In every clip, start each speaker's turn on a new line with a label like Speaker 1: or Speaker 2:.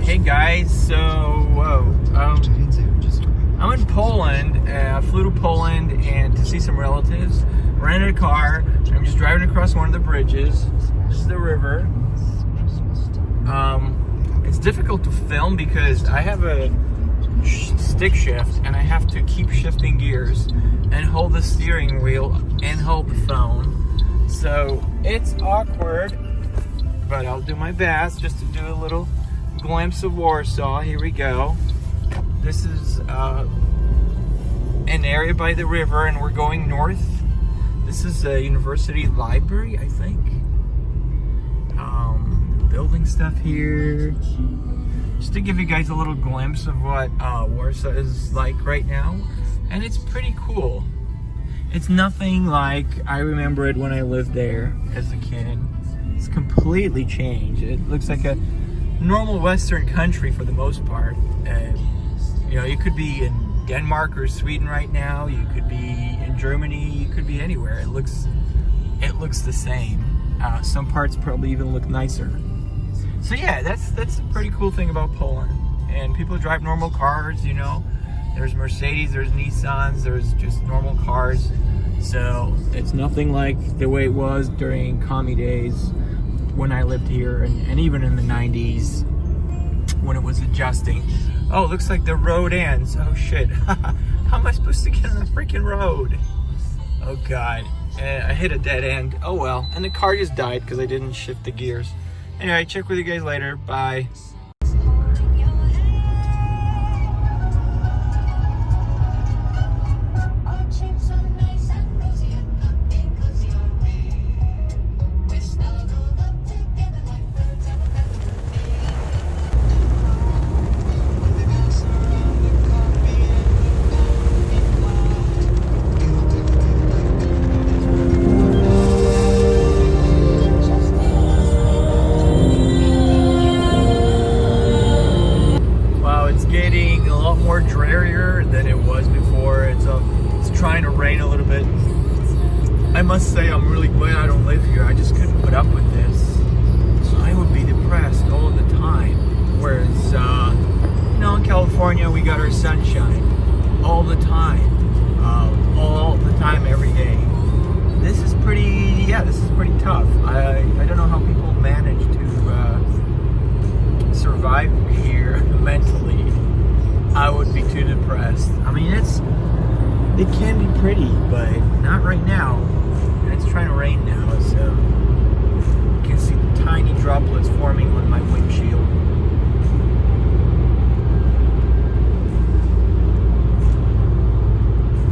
Speaker 1: Hey guys, so I'm in Poland. I flew to Poland and to see some relatives. Rented a car. I'm just driving across one of the bridges. This is the river. It's difficult to film because I have a stick shift and I have to keep shifting gears and hold the steering wheel and hold the phone. So it's awkward, but I'll do my best just to do a little glimpse of Warsaw. Here we go. This is an area by the river and we're going north. This is a university library, I think. Building stuff here. Just to give you guys a little glimpse of what Warsaw is like right now. And it's pretty cool. It's nothing like I remember it when I lived there as a kid. It's completely changed. It looks like a normal Western country for the most part. You know, you could be in Denmark or Sweden right now. You could be in Germany. You could be anywhere. It looks the same. Some parts probably even look nicer. So yeah, that's a pretty cool thing about Poland. And people drive normal cars, you know. There's Mercedes, there's Nissans, there's just normal cars. So it's nothing like the way it was during commie days when I lived here, and even in the 90s when it was adjusting. Oh, it looks like the road ends. Oh shit. How am I supposed to get on the freaking road? Oh god. I hit a dead end. Oh well. And the car just died because I didn't shift the gears. Anyway, check with you guys later. Bye. Getting a lot more drearier than it was before. It's trying to rain a little bit. I must say I'm really glad I don't live here. I just couldn't put up with this. I would be depressed all the time. Whereas, you know, in California we got our sunshine all the time, every day. This is pretty tough. I don't know how people manage to survive here mentally. I would be too depressed. I mean, it can be pretty, but not right now. And it's trying to rain now, so you can see the tiny droplets forming on my windshield.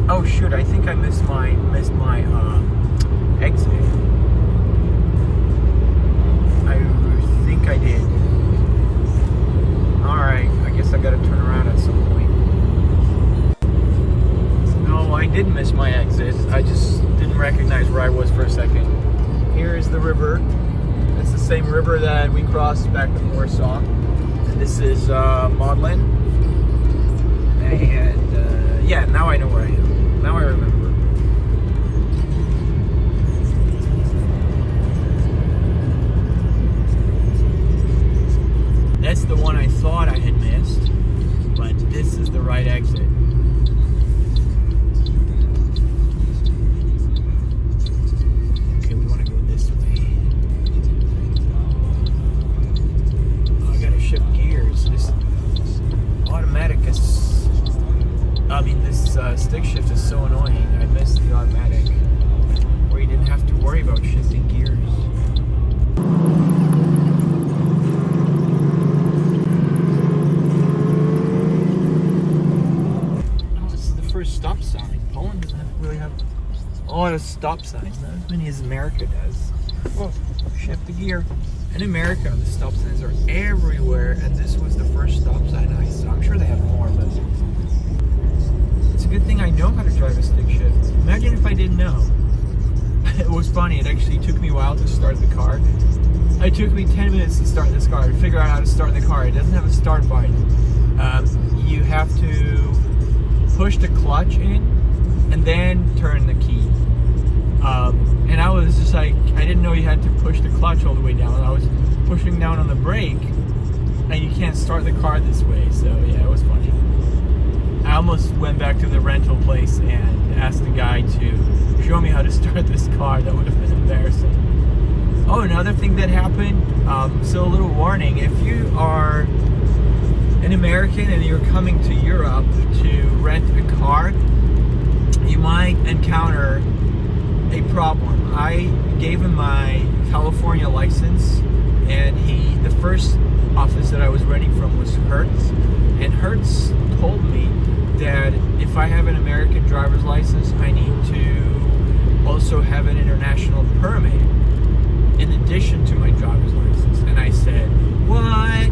Speaker 1: Oh shoot, I think I missed my exit. I think I did. Alright, I guess I gotta turn around at some point. No, I did miss my exit. I just didn't recognize where I was for a second. Here is the river. It's the same river that we crossed back in Warsaw. And this is Modlin. And yeah, now I know where I am. Now I remember. That's the one I thought I had missed, but this is the right exit. Okay, we want to go this way. Oh, I gotta shift gears. This automatic is, this stick shift is so annoying. I missed the automatic, where you didn't have to worry about shifting gears. Stop sign. Poland doesn't really have a lot of stop signs, not as many as America does. Whoa, shift the gear. In America, the stop signs are everywhere, and this was the first stop sign I saw. I'm sure they have more, but it's a good thing I know how to drive a stick shift. Imagine if I didn't know. It was funny, it actually took me a while to start the car. It took me 10 minutes to start this car, to figure out how to start the car. It doesn't have a start button. You have to push the clutch in and then turn the key. And I was just like, I didn't know you had to push the clutch all the way down. I was pushing down on the brake and you can't start the car this way. So yeah, it was funny. I almost went back to the rental place and asked the guy to show me how to start this car. That would have been embarrassing. Oh, another thing that happened, so a little warning, if you are an American and you're coming to Europe to rent a car, you might encounter a problem. I gave him my California license, and the first office that I was renting from was Hertz, and Hertz told me that if I have an American driver's license, I need to also have an international permit in addition to my driver's license. And I said, what?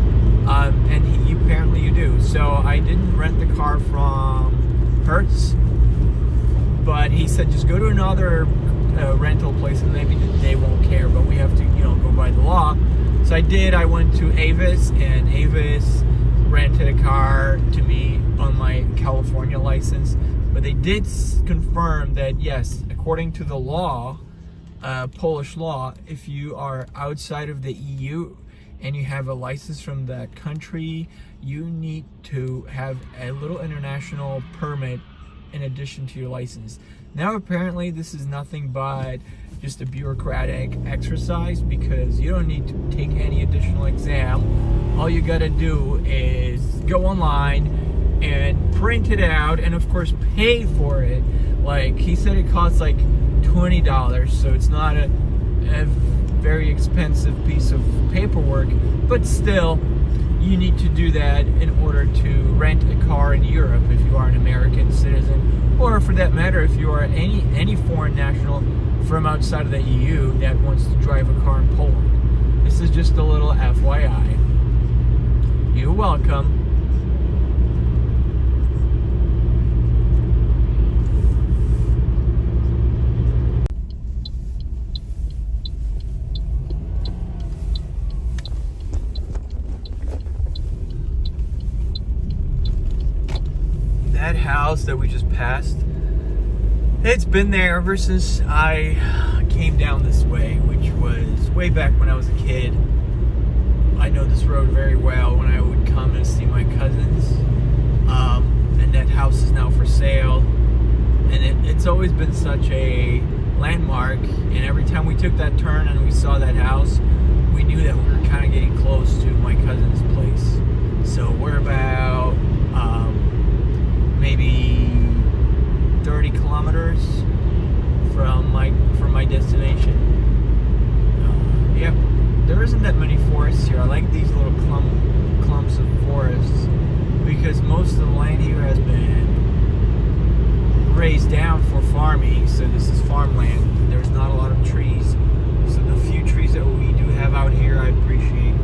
Speaker 1: Apparently you do. So I didn't rent the car from Hertz, but he said just go to another rental place and maybe they won't care, but we have to, go by the law. So I did. I went to Avis, and Avis rented a car to me on my California license, but they did confirm that yes, according to the law, Polish law, if you are outside of the EU and you have a license from that country, you need to have a little international permit in addition to your license. Now apparently this is nothing but just a bureaucratic exercise, because you don't need to take any additional exam. All you gotta do is go online and print it out, and of course pay for it. Like he said, it costs like $20, so it's not a very expensive piece of paperwork, but still you need to do that in order to rent a car in Europe if you are an American citizen, or for that matter if you are any foreign national from outside of the EU that wants to drive a car in Poland. This is just a little FYI. You're welcome. That house that we just passed, it's been there ever since I came down this way, which was way back when I was a kid. I know this road very well when I would come and see my cousins. And that house is now for sale. And it's always been such a landmark. And every time we took that turn and we saw that house, we knew that we were kind of getting close to my cousin's place. So we're about maybe 30 kilometers from my destination. Yep, there isn't that many forests here. I like these little clumps of forests because most of the land here has been raised down for farming, so this is farmland. There's not a lot of trees, so the few trees that we do have out here I appreciate.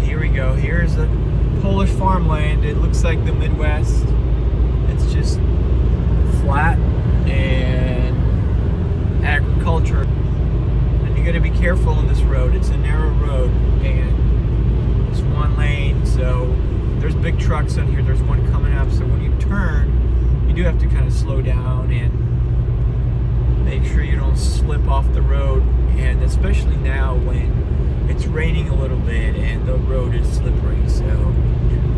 Speaker 1: Here we go. Here's the Polish farmland. It looks like the Midwest. It's just flat and agriculture, and you got to be careful on this road. It's a narrow road and it's one lane, so there's big trucks on here. There's one coming up, so when you turn you do have to kind of slow down and make sure you don't slip off the road, and especially now when it's raining a little bit and the road is slippery. So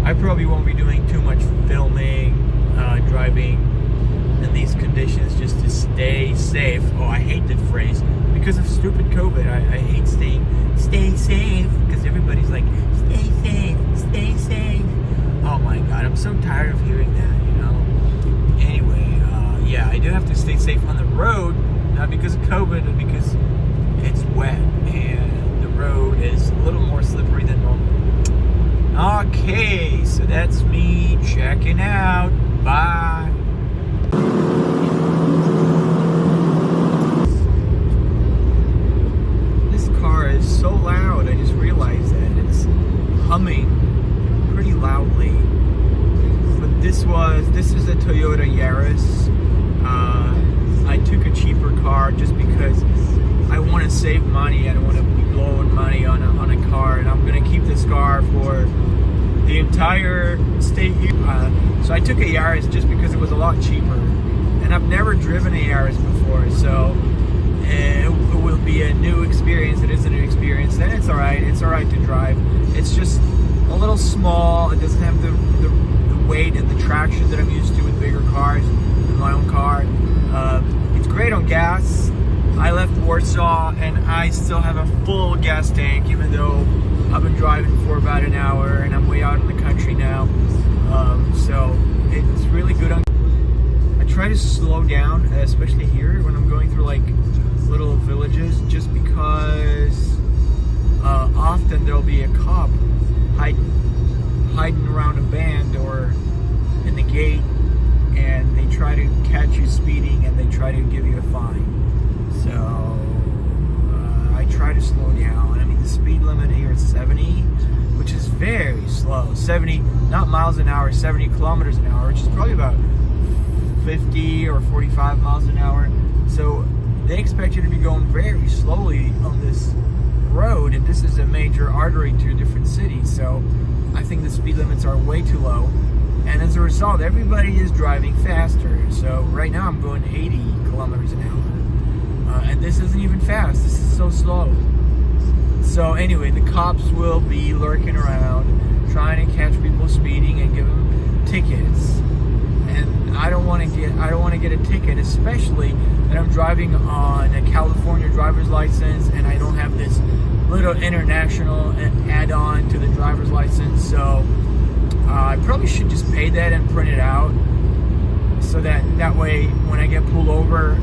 Speaker 1: I probably won't be doing too much filming, driving in these conditions, just to stay safe. Oh, I hate that phrase because of stupid COVID. I hate stay safe, because everybody's like, stay safe. Oh my God, I'm so tired of hearing that, Anyway, yeah, I do have to stay safe on the road, not because of COVID, but because it's wet and the road is a little more slippery than normal. Okay, so that's me checking out. Bye. This car is so loud. I just realized that it's humming pretty loudly. But this is a Toyota Yaris. I took a cheaper car just because I want to save money. I don't want to be blowing money on a car, and I'm gonna keep this car for the entire stay here. So I took a Yaris just because it was a lot cheaper, and I've never driven a Yaris before, so it will be a new experience. It is a new experience, and it's alright. It's alright to drive. It's just a little small. It doesn't have the weight and the traction that I'm used to with bigger cars in my own car. It's great on gas. I left Warsaw and I still have a full gas tank, even though I've been driving for about an hour and I'm way out in the country now. So it's really good on. I try to slow down, especially here when I'm going through like little villages, just because often there'll be a cop hiding around a band or in the gate, and they try to catch you speeding and they try to give you a fine. So I try to slow down. I mean, the speed limit here is 70, which is very slow. 70, not miles an hour, 70 kilometers an hour, which is probably about 50 or 45 miles an hour. So they expect you to be going very slowly on this road, and this is a major artery to different cities. So I think the speed limits are way too low, and as a result, everybody is driving faster. So right now I'm going 80 kilometers an hour. And this isn't even fast. This is so slow. So anyway, the cops will be lurking around, trying to catch people speeding and give them tickets. And I don't want to get a ticket, especially that I'm driving on a California driver's license and I don't have this little international add-on to the driver's license. So I probably should just pay that and print it out, so that way when I get pulled over,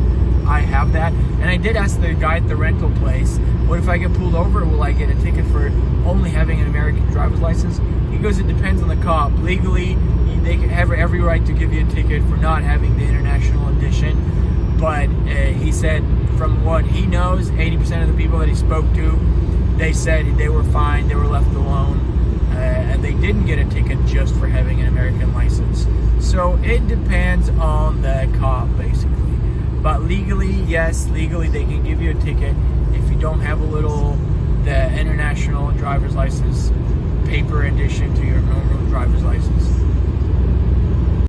Speaker 1: I have that. And I did ask the guy at the rental place, what if I get pulled over, will I get a ticket for only having an American driver's license? He goes, it depends on the cop. Legally, they have every right to give you a ticket for not having the international edition. But he said from what he knows, 80% of the people that he spoke to, they said they were fine, they were left alone, and they didn't get a ticket just for having an American license. So it depends on the cop, basically. But legally, yes, legally they can give you a ticket if you don't have the international driver's license paper addition to your normal driver's license.